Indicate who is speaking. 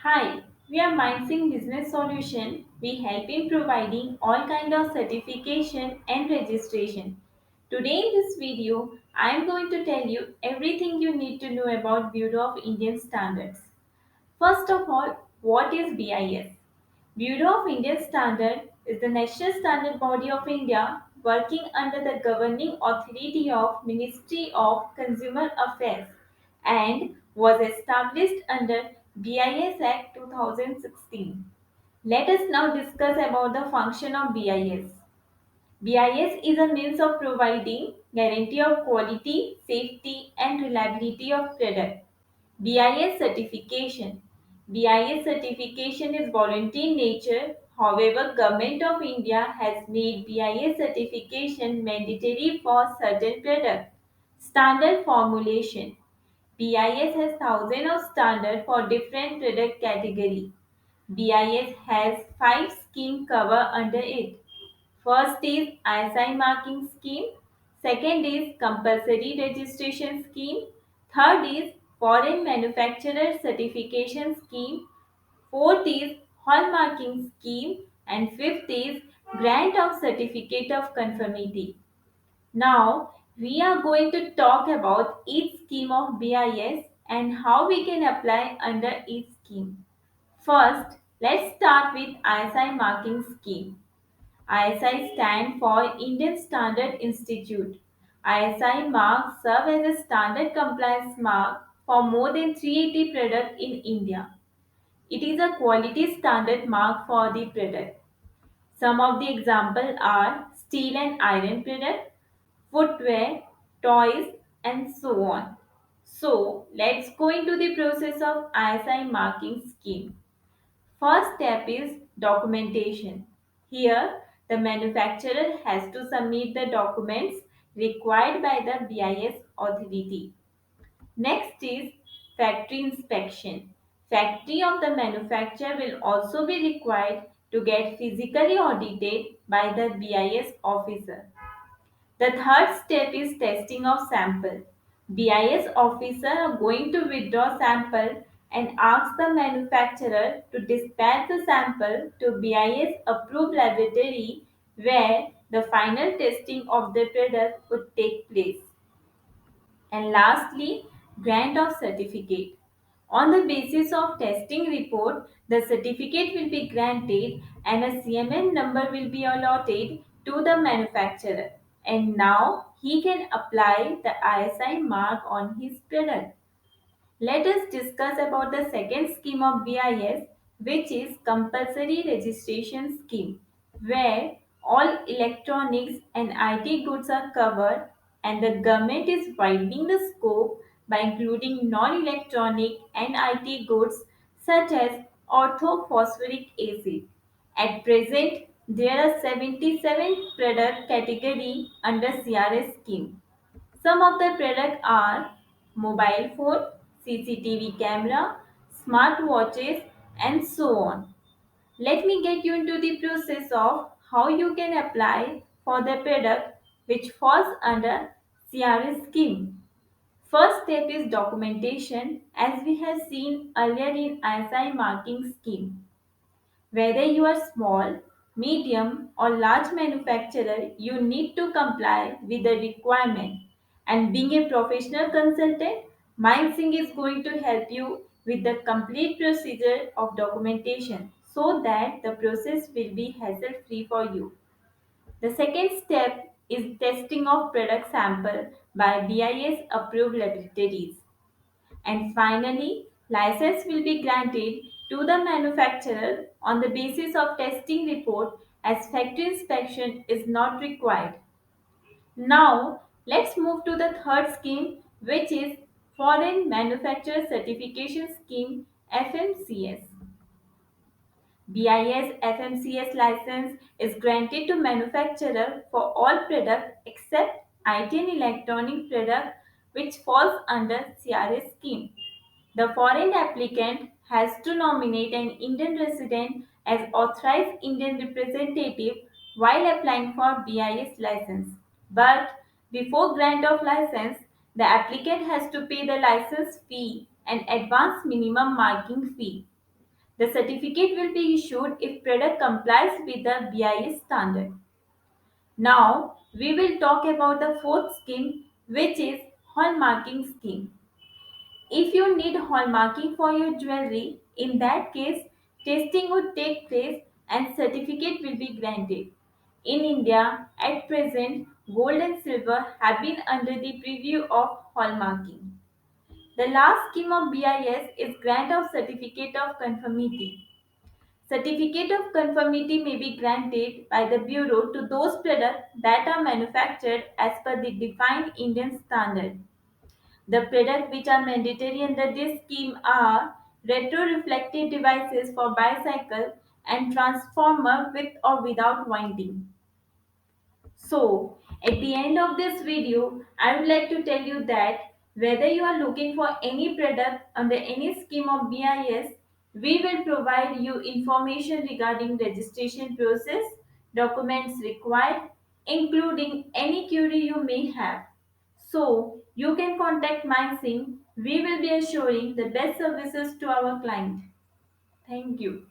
Speaker 1: Hi, we are Mindsync Business Solution. We help in providing all kind of certification and registration. Today in this video, I am going to tell you everything you need to know about Bureau of Indian Standards. First of all, what is BIS? Bureau of Indian Standard is the national standard body of India working under the governing authority of Ministry of Consumer Affairs and was established under BIS Act 2016. Let us now discuss about the function of BIS. BIS is a means of providing guarantee of quality, safety and reliability of product. BIS certification. BIS certification is voluntary in nature. However, Government of India has made BIS certification mandatory for certain products. Standard formulation. BIS has thousands of standards for different product category. BIS has 5 schemes cover under it. First is ISI Marking Scheme. Second is Compulsory Registration Scheme. Third is Foreign Manufacturer Certification Scheme. Fourth is Hallmarking Scheme. And fifth is Grant of Certificate of Conformity. Now, we are going to talk about each scheme of BIS and how we can apply under each scheme. First, let's start with ISI Marking Scheme. ISI stand for Indian Standard Institute. ISI mark serve as a standard compliance mark for more than 380 products in India. It is a quality standard mark for the product. Some of the examples are steel and iron product, footwear, toys, and so on. So, let's go into the process of ISI marking scheme. First step is documentation. Here, the manufacturer has to submit the documents required by the BIS authority. Next is factory inspection. Factory of the manufacturer will also be required to get physically audited by the BIS officer. The third step is testing of sample. BIS officer are going to withdraw sample and ask the manufacturer to dispatch the sample to BIS approved laboratory where the final testing of the product would take place. And lastly, grant of certificate. On the basis of testing report, the certificate will be granted and a CMN number will be allotted to the manufacturer. And now he can apply the ISI mark on his product. Let us discuss about the second scheme of BIS, which is Compulsory Registration Scheme, where all electronics and IT goods are covered and the government is widening the scope by including non-electronic and IT goods such as orthophosphoric acid. At present, there are 77 product category under CRS scheme. Some of the products are mobile phone, CCTV camera, smartwatches, and so on. Let me get you into the process of how you can apply for the product which falls under CRS scheme. First step is documentation as we have seen earlier in ISI marking scheme. Whether you are small, medium, or large manufacturer, you need to comply with the requirement. And being a professional consultant, MindSync is going to help you with the complete procedure of documentation so that the process will be hassle free for you. The second step is testing of product sample by BIS approved laboratories. And finally, license will be granted to the manufacturer on the basis of testing report as factory inspection is not required. Now, let's move to the third scheme which is Foreign Manufacturer Certification Scheme FMCS. BIS FMCS license is granted to manufacturer for all products except IT and electronic product which falls under CRS scheme. The foreign applicant has to nominate an Indian resident as authorized Indian representative while applying for BIS license. But before grant of license, the applicant has to pay the license fee and advance minimum marking fee. The certificate will be issued if product complies with the BIS standard. Now, we will talk about the fourth scheme, which is Hallmarking scheme. If you need hallmarking for your jewelry, in that case, testing would take place and certificate will be granted. In India, at present, gold and silver have been under the preview of hallmarking. The last scheme of BIS is grant of certificate of conformity. Certificate of conformity may be granted by the Bureau to those products that are manufactured as per the defined Indian standard. The products which are mandatory under this scheme are retroreflective devices for bicycle and transformer with or without winding. So, at the end of this video, I would like to tell you that whether you are looking for any product under any scheme of BIS, we will provide you information regarding registration process, documents required, including any query you may have. So, you can contact MySing. We will be assuring the best services to our client. Thank you.